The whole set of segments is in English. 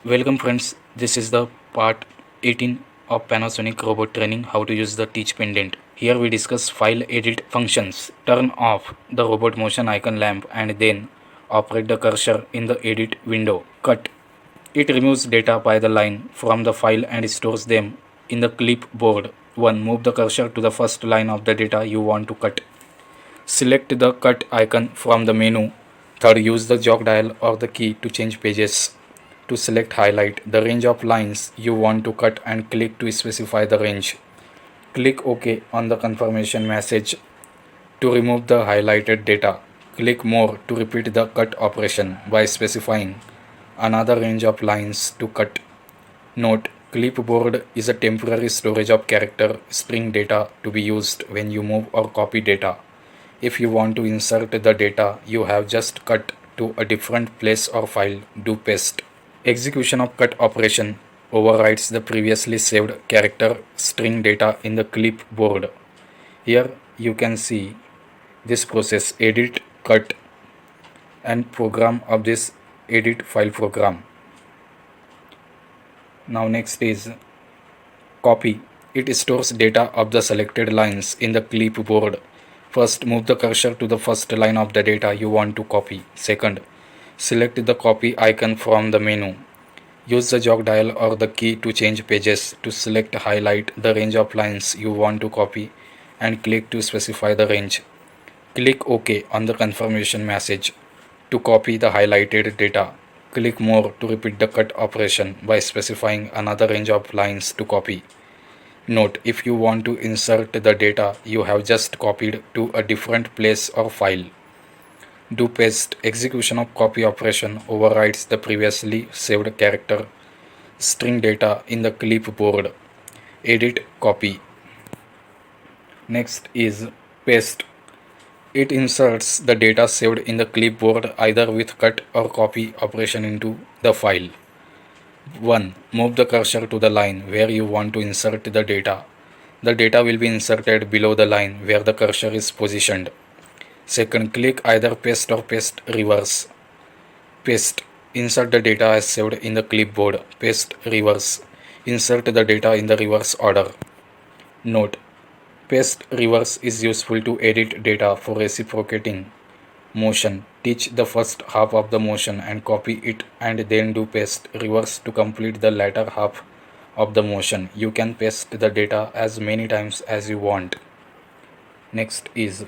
Welcome friends, this is the part 18 of Panasonic Robot Training how to use the Teach-Pendant. Here we discuss file edit functions. Turn off the robot motion icon lamp and then operate the cursor in the edit window. Cut. It removes data by the line from the file and stores them in the clipboard. 1. Move the cursor to the first line of the data you want to cut. Select the cut icon from the menu. Third, use the jog dial or the key to change pages. To select highlight the range of lines you want to cut and click to specify the range. Click OK on the confirmation message to remove the highlighted data. Click More to repeat the cut operation by specifying another range of lines to cut. Note: clipboard is a temporary storage of character string data to be used when you move or copy data. If you want to insert the data you have just cut to a different place or file, do paste. Execution of cut operation overrides the previously saved character string data in the clipboard. Here you can see this process: edit, cut, and program of this edit file program. Now next is copy. It stores data of the selected lines in the clipboard. First, move the cursor to the first line of the data you want to copy. Second, select the copy icon from the menu. Use the jog dial or the key to change pages. To select highlight the range of lines you want to copy and click to specify the range. Click OK on the confirmation message to copy the highlighted data. Click More to repeat the cut operation by specifying another range of lines to copy. Note: if you want to insert the data you have just copied to a different place or file, do paste. Execution of copy operation overrides the previously saved character string data in the clipboard. Edit, copy. Next is paste. It inserts the data saved in the clipboard either with cut or copy operation into the file. 1. Move the cursor to the line where you want to insert the data. The data will be inserted below the line where the cursor is positioned. Second, click either paste or paste reverse. Paste. Insert the data as saved in the clipboard. Paste, reverse. Insert the data in the reverse order. Note: paste reverse is useful to edit data for reciprocating motion. Teach the first half of the motion and copy it and then do paste reverse to complete the latter half of the motion. You can paste the data as many times as you want. Next is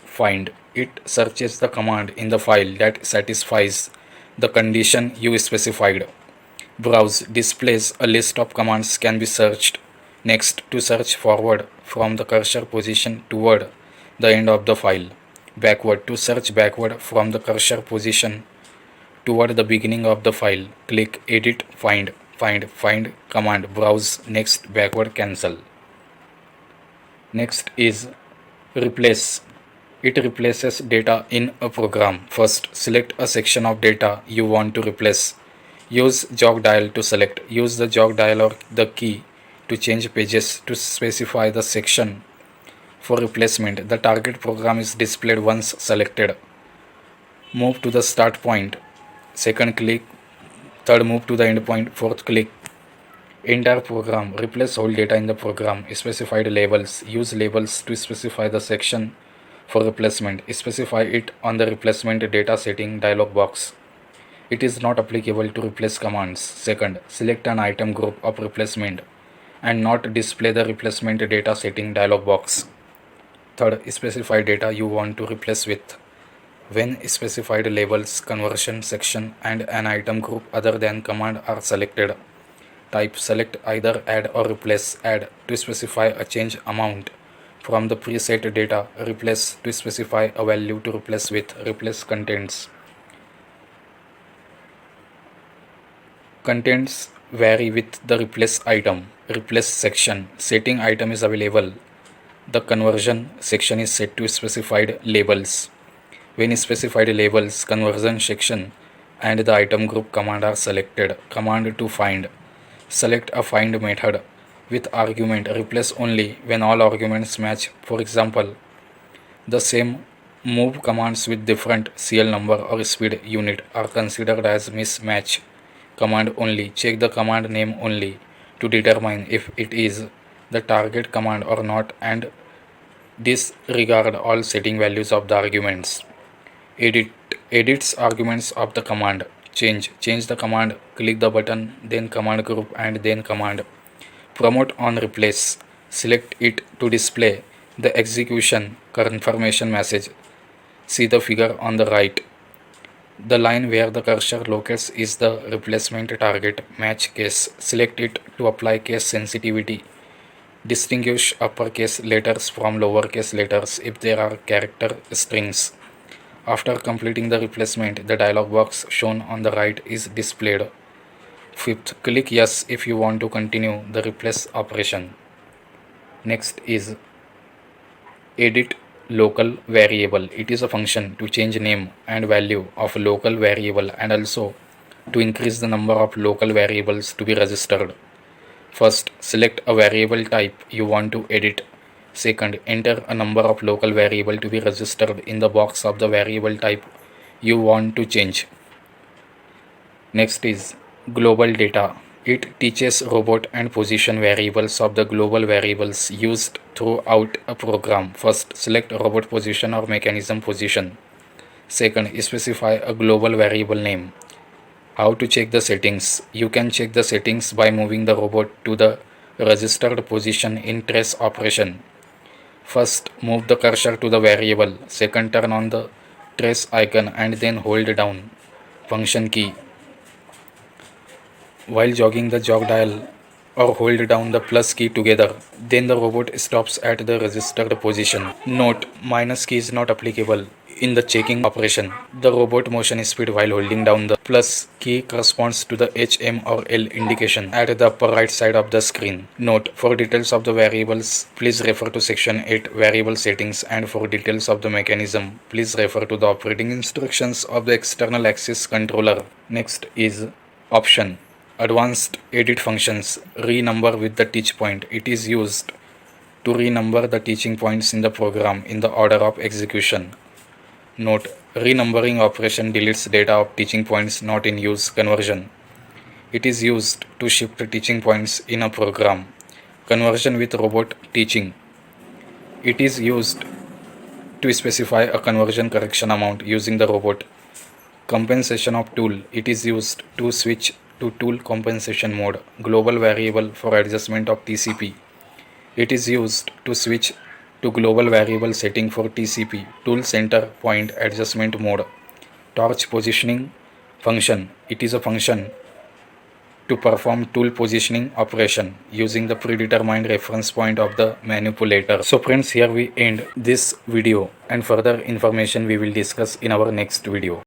find. It searches the command in the file that satisfies the condition you specified. Browse displays a list of commands can be searched. Next, to search forward from the cursor position toward the end of the file. Backward, to search backward from the cursor position toward the beginning of the file. Click Edit, find command, browse, next, backward, cancel. Next is replace. It replaces data in a program. First, select a section of data you want to replace. Use jog dial to select. Use the jog dial or the key to change pages to specify the section for replacement. The target program is displayed once selected. Move to the start point. Second, click. Third, move to the end point. Fourth, click. Entire program. Replace whole data in the program. Specified labels. Use labels to specify the section for replacement. Specify it on the replacement data setting dialog box. It is not applicable to replace commands. Second, select an item group of replacement and not display the replacement data setting dialog box. Third, specify data you want to replace with. When specified labels, conversion section, and an item group other than command are selected, type select either add or replace. Add to specify a change amount from the preset data. Replace to specify a value to replace with. Replace contents. Contents vary with the replace item. Replace section. Setting item is available. The conversion section is set to specified labels. When specified labels, conversion section, and the item group command are selected. Command to find. Select a find method with argument replace only when all arguments match. For example, the same move commands with different CL number or speed unit are considered as mismatch command only. Check the command name only to determine if it is the target command or not, and disregard all setting values of the arguments. Edit edits arguments of the command. Change the command. Click the button, then command group, and then command. Promote on replace. Select it to display the execution confirmation message. See the figure on the right. The line where the cursor locates is the replacement target match case. Select it to apply case sensitivity. Distinguish uppercase letters from lowercase letters if there are character strings. After completing the replacement, the dialog box shown on the right is displayed. Fifth, click yes if you want to continue the replace operation. Next is edit local variable. It is a function to change name and value of a local variable and also to increase the number of local variables to be registered. First, select a variable type you want to edit. Second, enter a number of local variable to be registered in the box of the variable type you want to change. Next is global data. It teaches robot and position variables of the global variables used throughout a program. First, select robot position or mechanism position. Second, specify a global variable name. How to check the settings? You can check the settings by moving the robot to the registered position in trace operation. First, move the cursor to the variable. Second, turn on the trace icon and then hold down function key while jogging the jog dial, or hold down the plus key together. Then the robot stops at the registered position. Note: minus key is not applicable in the checking operation. The robot motion speed while holding down the plus key corresponds to the HM or L indication at the upper right side of the screen. Note: for details of the variables, please refer to section 8 variable settings, and for details of the mechanism, please refer to the operating instructions of the external access controller. Next is option. Advanced edit functions. Renumber with the teach point. It is used to renumber the teaching points in the program in the order of execution. Note: renumbering operation deletes data of teaching points not in use conversion. It is used to shift teaching points in a program. Conversion with robot teaching. It is used to specify a conversion correction amount using the robot. Compensation of tool. It is used to switch to tool compensation mode. Global variable for adjustment of TCP. It is used to switch to global variable setting for TCP, tool center point adjustment mode. Torch positioning function. It is a function to perform tool positioning operation using the predetermined reference point of the manipulator. So friends, here we end this video, and further information we will discuss in our next video.